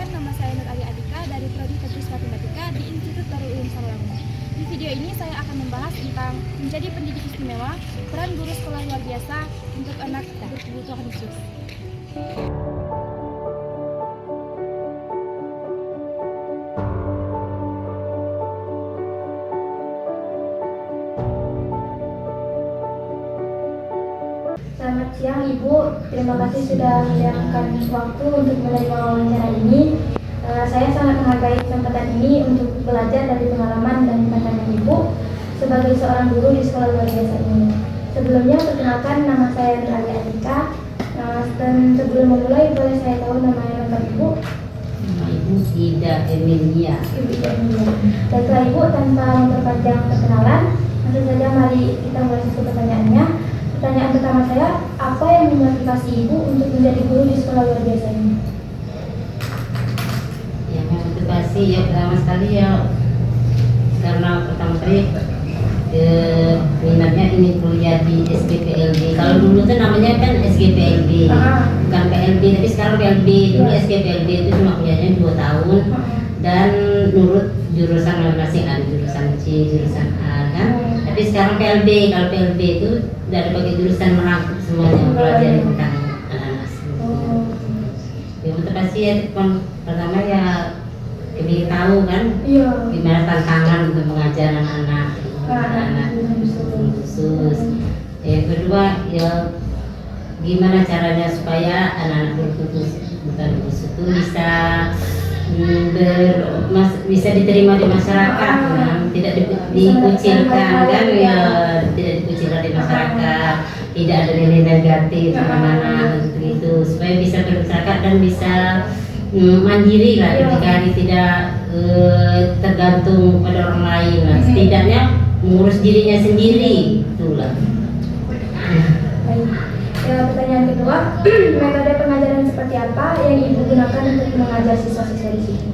Perkenalkan, nama saya Nur Ali Adika dari Prodi Teknik Matematika di Institut Darul Ulum Sarolangun. Di video ini saya akan membahas tentang menjadi pendidik istimewa, peran guru sekolah luar biasa untuk anak berkebutuhan khusus. Selamat siang Ibu, terima kasih sudah meluangkan waktu untuk menerima wawancara ini. Saya sangat menghargai kesempatan ini untuk belajar dari pengalaman dan pandangan Ibu sebagai seorang guru di sekolah luar biasa ini. Sebelumnya perkenalkan, nama saya Nur Ali Adika. Dan sebelum memulai, boleh saya tahu nama yang lengkap Ibu? Nama Ibu Ida Emilia. Ibu Ida Emilia. Baiklah Ibu, tanpa memperpanjang perkenalan, langsung saja mari kita mulai ke pertanyaannya. Pertanyaan pertama saya, apa yang memotivasi Ibu untuk menjadi guru di sekolah luar biasa ini? Yang memotivasi ya pertama sekali ya karena pertama kali minatnya ingin kuliah di SGPLB. Kalau dulu tuh namanya kan SGPLB, bukan PLB, tapi sekarang PLB. Dulu SGPLB itu cuma kuliahnya 2 tahun dan nurut jurusan masing-masing, ada jurusan C, jurusan A kan. Tapi sekarang PLB, kalau PLB itu dari bagai jurusan merangkup semuanya, mempelajari tentang anak-anak semua. Ya motivasi ya pertama ya ingin tahu kan gimana tantangan untuk mengajar anak-anak khusus. Yang kedua ya gimana caranya supaya anak-anak berkebutuhan khusus itu bisa diterima di masyarakat, tidak dikucilkan kan ya, tidak dikucilkan di masyarakat, tidak ada nilai negatif mana itu supaya bisa bermasyarakat dan bisa mandiri lah, ketika tidak tergantung pada orang lain lah, setidaknya mengurus dirinya sendiri itulah. Baik. Ya, pertanyaan kedua, metode pengajaran seperti apa yang Ibu gunakan untuk mengajar siswa-siswa di sini?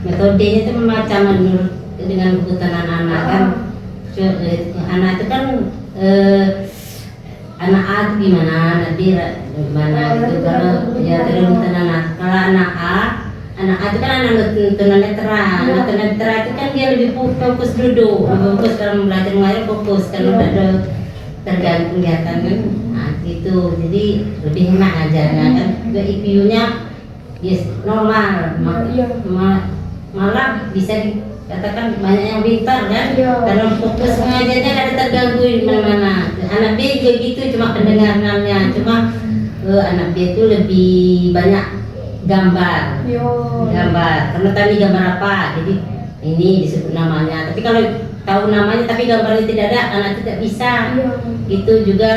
Metodenya itu macam menurut dengan kebutuhan anak-anak kan. Anak itu kan anak A itu gimana, nanti gimana gitu. Kalau ya kebutuhan anak. Kalau anak A itu kan anak tunanetra. Anak tunanetra itu kan dia lebih fokus duduk, fokus dalam belajar mengajar, fokus kalau ada tergantung kegiatan kan, gitu. Jadi lebih enak ajarnya kan. Juga IQ-nya yes normal, malah bisa dikatakan banyak yang pintar kan. Dalam fokus mengajarnya ada terganggu di mana-mana. Anak B juga gitu, cuma pendengarannya, cuma anak B itu lebih banyak gambar, karena tadi gambar apa, jadi ini disebut namanya. Tapi kalau tahu namanya tapi gambarnya tidak ada, anak tidak bisa. Itu juga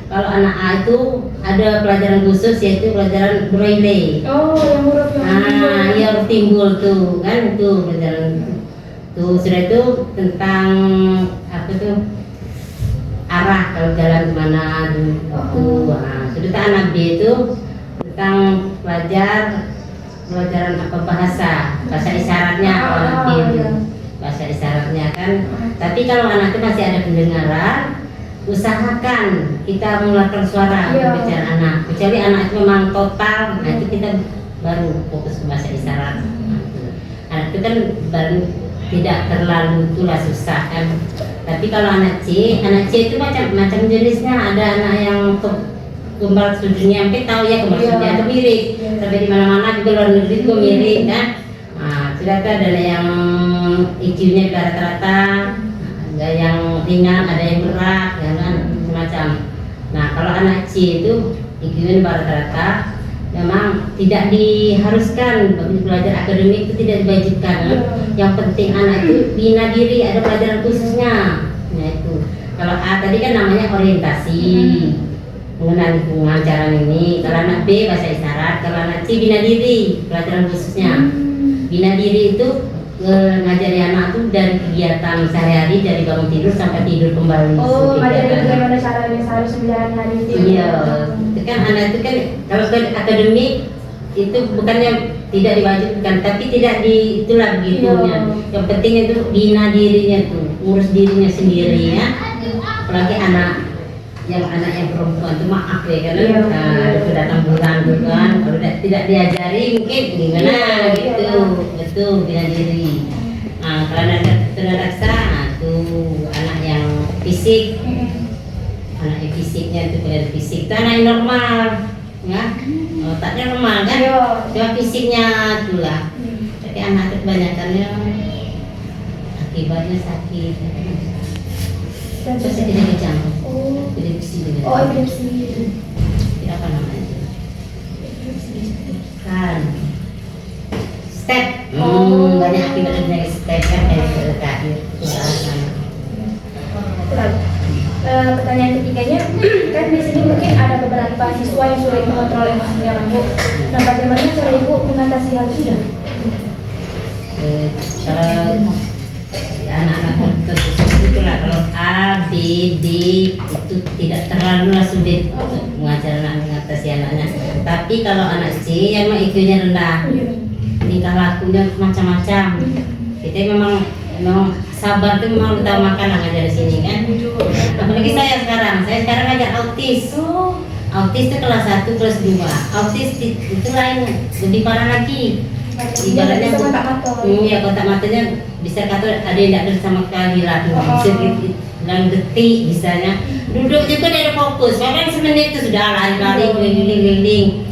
kalau anak A itu ada pelajaran khusus yaitu pelajaran braille. Yang huruf yang Iya, huruf timbul tuh kan, itu pelajaran tuh. Sudah itu tentang apa tuh arah kalau jalan kemana tuh. Sudah anak B itu tentang pelajaran apa bahasa isyaratnya anak B itu. Bahasa isyaratnya kan. Tapi kalau anak itu masih ada pendengaran, usahakan kita mengeluarkan suara berbicara anak. Kecuali anak itu memang total, nah itu kita baru fokus ke bahasa isyarat. Anak itu kan baru tidak terlalu itulah susah kan. Tapi kalau anak C itu macam jenisnya. Ada anak yang kembar sudutnya, sampai tahu ya kembar sudutnya itu mirip. Sampai di mana-mana juga luar negeri juga mirip kan. Sudah ada yang IQ-nya rata-rata, ada yang ringan, ada yang berat, ya kan, semacam. Nah kalau anak C itu IQ-nya rata-rata, memang tidak diharuskan belajar akademik itu tidak diwajibkan. Yang penting anak itu bina diri, ada pelajaran khususnya. Nah itu. Kalau A tadi kan namanya orientasi mengenai pengajaran ini. Kalau anak B bahasa isyarat, kalau anak C bina diri, pelajaran khususnya. Bina diri itu ngajari anak tuh dari kegiatan sehari-hari, dari bangun tidur sampai tidur kembali. Ngajari bagaimana caranya harus menjalani itu. Iya, itu kan anak itu kan kalau akademik itu bukannya tidak diwajibkan, tapi tidak itulah begitunya. Yang penting itu bina dirinya tuh, ngurus dirinya sendiri ya. Apalagi anak yang perempuan itu maaf ya karena datang bulan dulu kan, kalau tidak diajari mungkin gimana gitu, betul bela diri. Nah, kalau ada tunaraksa, tuh anak yang fisik, anak yang fisiknya itu bela fisik, itu anak yang normal, ya, otaknya normal kan, cuma fisiknya tuh lah. Tapi anak itu kebanyakannya akibatnya sakit. Terus tidak kejang, epilepsi juga. Oh, epilepsi. Tidak apa namanya? Kan step. Banyak akibat dari step kan dari terakhir. Pertanyaan ketiganya, kan di sini mungkin ada beberapa siswa yang sulit mengontrol emosinya kan Bu. Nah, bagaimana cara Ibu mengatasi hal itu? Kalau anak-anak terkhusus itulah kalau A, B, D itu tidak terlalu sulit untuk mengajar anak mengatasi anaknya. Tapi kalau anak C yang IQ-nya rendah, tingkah lakunya macam-macam. Kita memang sabar itu memang utamakan lah ngajar di sini kan. Apalagi saya sekarang ngajar autis. Autis itu kelas 1, kelas 2. Autis itu lain, lebih parah lagi. Ibaratnya iya, kotak matanya bisa kata ada yang tidak sama sekali lah, bisa dalam detik misalnya. Duduk juga dia ada fokus, bahkan semenit itu sudah lari-lari keliling-keliling.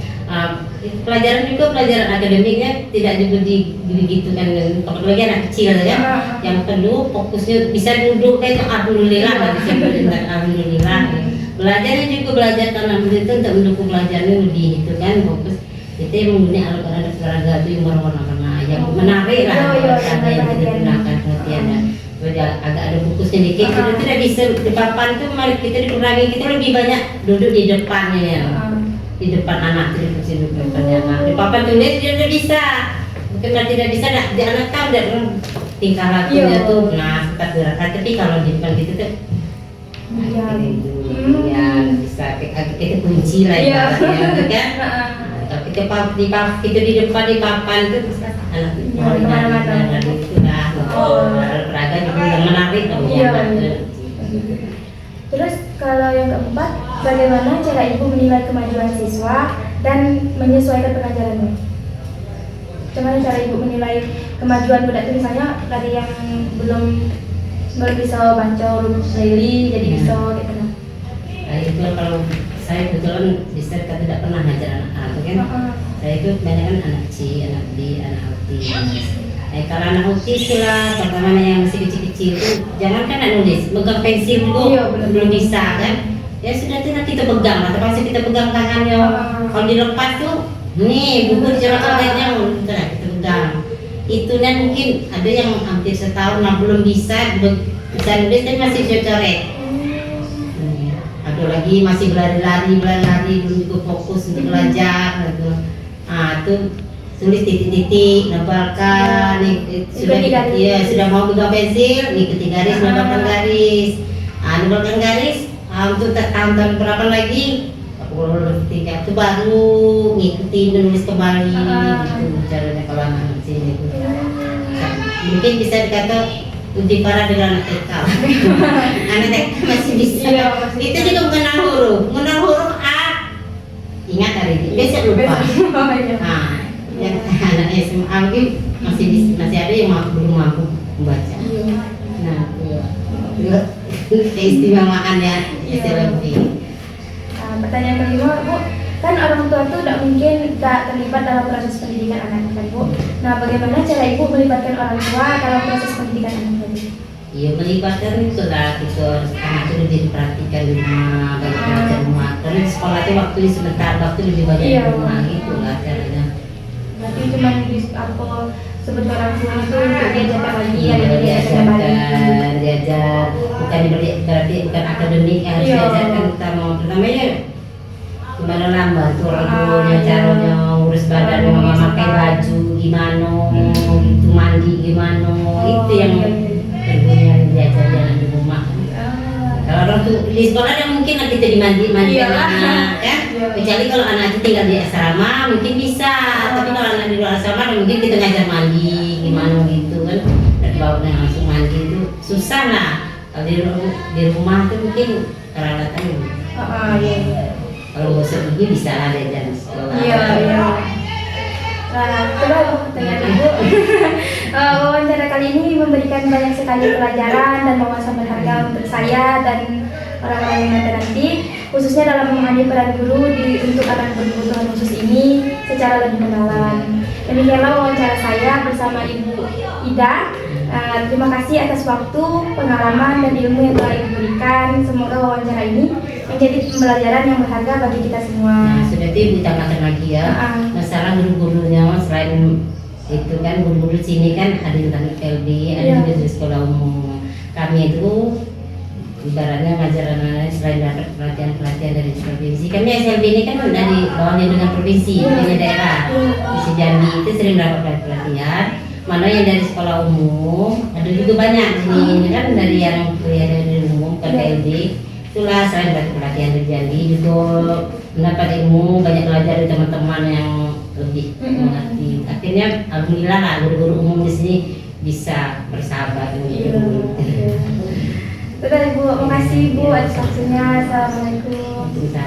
Pelajaran juga pelajaran akademiknya tidak juga begitu kan, apalagi anak kecil ya, yang perlu fokusnya bisa duduk kayak itu alhamdulillah, bisa alhamdulillah. Belajarnya juga belajar karena itu untuk mendukung pelajarannya lebih itu kan fokus. Kita menggunakan alat-alat olahraga itu yang warna-warna yang menarik lah, olahraga yang kita gunakan pengertiannya. Agak ada fokus sedikit, kita tidak bisa di papan itu mari kita dikurangi, kita lebih banyak duduk di depannya ya. Di depan anak, di depannya anak. Di papan tulis dia tidak bisa. Mungkin tidak bisa, di anak tahu tidak tingkah lakunya tuh, nah tetap gerakan. Tapi kalau di depan kita tuh, ya bisa kita kunci lah ya, kan? Kalau kita di depan di papan itu anak kemana-mana itu lah. Olahraga juga yang menarik dong. Terus kalau yang keempat, bagaimana cara Ibu menilai kemajuan siswa dan menyesuaikan pengajarannya? Bagaimana cara Ibu menilai kemajuan budak itu, misalnya tadi yang belum bisa baca huruf braille jadi bisa kayak gitu. Nah itu kalau saya kebetulan di serta tidak pernah ngajar anak-anak kan. Saya itu kebanyakan anak C, anak D, anak autis. Kalau anak autis lah, pertama yang masih kecil-kecil itu jangan kan nulis, megang pensil dulu, belum bisa kan. Ya sudah kita pegang lah, terpaksa kita pegang tangannya. Kalau dilepas tuh, nih buku dicoret aja, kita pegang. Itu dan mungkin ada yang hampir setahun lah belum bisa nulis tapi masih bisa coret. Ada lagi masih berlari-lari belum juga fokus untuk belajar gitu. Tuh tulis titik-titik, nebalkan, sudah mau pegang pensil, ikuti garis, nebalkan garis. Nebalkan garis, untuk tahun-tahun berapa lagi? Tingkat itu baru ngikuti menulis kembali gitu caranya kalau anak sini itu. Mungkin bisa dikata lebih parah dari anak TK. Anak TK masih bisa. Itu juga mengenal huruf A. Ingat hari ini, biasa lupa. Yang anaknya SMA masih ada yang belum mampu membaca. Nah, keistimewaan ya istilah lebih. Pertanyaan kelima, Bu, kan orang tua itu tidak mungkin tak terlibat dalam proses pendidikan anak kan, Bu. Nah, bagaimana cara Ibu melibatkan orang tua dalam proses pendidikan anak tadi? Iya, melibatkan itu lah, gitu. Anak itu lebih diperhatikan di rumah, banyak belajar rumah. Karena di sekolah itu waktu sebentar, waktu lebih banyak di rumah gitu lah caranya. Berarti cuma sebut orang tua itu untuk diajarkan lagi, diajar, bukan berarti bukan akademik, harus diajarkan pertamanya gimana lah bantu orang tuanya, caranya ngurus badan, memakai baju gimana, itu mandi gimana, itu yang tentunya diajar jalan di rumah. Kalau orang tuh di sekolah kan mungkin nanti kita dimandikan anak kan, kecuali kalau anak itu tinggal di asrama mungkin bisa, tapi kalau anak di luar asrama mungkin kita ngajar mandi gimana gitu kan, dan bawa langsung mandi itu susah lah. Kalau di rumah itu mungkin peralatannya. Kalau gosok gigi bisa lah diajar di sekolah. Iya. Nah, coba pertanyaan Ibu. Wawancara kali ini memberikan banyak sekali pelajaran dan wawasan berharga untuk saya dan orang-orang yang ada nanti, khususnya dalam memahami peran guru untuk anak berkebutuhan khusus ini secara lebih mendalam. Demikianlah wawancara saya bersama Ibu Ida. Terima kasih atas waktu, pengalaman, dan ilmu yang telah Ibu berikan. Semoga wawancara ini menjadi pembelajaran yang berharga bagi kita semua. Nah, sudah itu Ibu tambahkan lagi ya. Masalah guru-gurunya selain itu kan guru-guru sini kan ada yang tentang LD, ada juga di sekolah umum. Kami itu ibaratnya ngajar anak-anak selain dapat pelatihan dari provinsi. Kami SLB ini kan dari bawahnya dengan provinsi, punya daerah. Di Jambi itu sering dapat pelatihan. Mana yang dari sekolah umum, ada juga banyak ini kan dari yang kuliah dari umum ke LD. Itulah selain dapat pelatihan dari Jambi juga mendapat ilmu, banyak belajar dari teman-teman yang lebih mengerti. Akhirnya alhamdulillah lah guru-guru umum di sini bisa bersahabat dengan guru. Sudah Ibu, makasih Ibu atas waktunya. Assalamualaikum. Bisa.